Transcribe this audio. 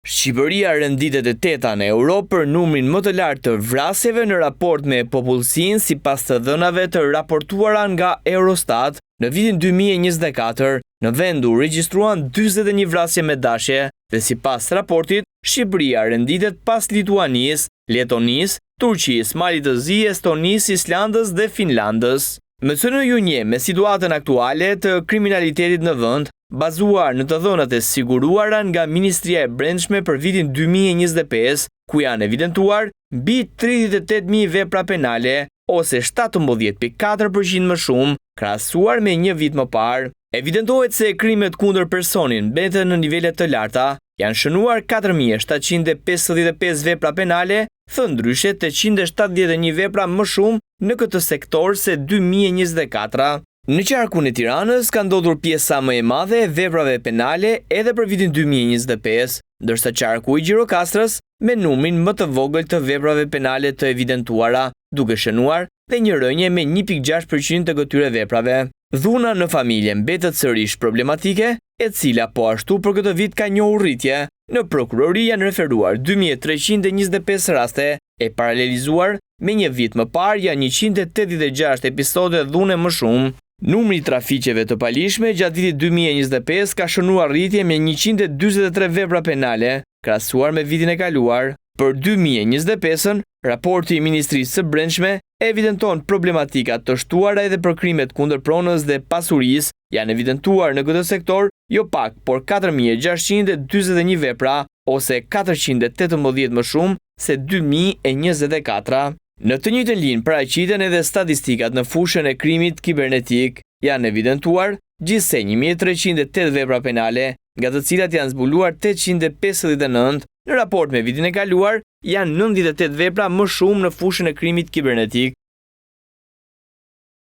Shqipëria renditet e teta në Europë për numrin më të lartë të vrasjeve në raport me popullsinë sipas të dhënave të raportuara nga Eurostat. Në vitin 2024, në vend u regjistruan 41 vrasje me dashje dhe sipas raportit, Shqipëria renditet pas Lituanisë, Letonisë, Turqisë, Malit të Zi, Estonisë, Islandës dhe Finlandës. Me cënë ju nje me situatën aktuale të kriminalitetit në vend, bazuar në të dhënat e siguruara nga Ministria e Brendshme për vitin 2025, ku janë evidentuar mbi 38.000 vepra penale, ose 17.4% më shumë, krahasuar me një vit më parë. Evidentohet se krimet kundër personin mbeten në nivele të larta, janë shënuar 4.755 vepra penale, thëndryshe 871 vepra më shumë në këtë sektor se 2024. Në qarkun e Tiranës ka ndodhur pjesa më e madhe e veprave penale edhe për vitin 2025, ndërsa qarku i Gjirokastrës me numrin më të vogël të veprave penale të evidentuara, duke shënuar dhe një rënje me 1.6% të këtyre veprave. Dhuna në familje mbetet sërish problematike, e cila po ashtu për këtë vit ka njohur rritje. Në prokurori janë referuar 2.325 raste, e paralelizuar me një vit më parë janë 186 episode dhune më shumë. Numri i trafiqeve të palishme gjatë vitit 2025 ka shënuar rritje me 143 vepra penale, krahasuar me vitin e kaluar. Për 2025-ën, raporti i Ministrisë së Brendshme evidenton problematika të shtuara edhe për krimet kundër pronës dhe pasurisë, janë evidentuar në këtë sektor jo pak, por 4.641 vepra, ose 418 më shumë se 2024. Në të njëjtën linjë paraqiten edhe statistikat në fushën e krimit kibernetik, janë evidentuar gjithsej 1.308 vepra penale, nga të cilat janë zbuluar 859, në raport me vitin e kaluar janë 98 vepra më shumë në fushën e krimit kibernetik.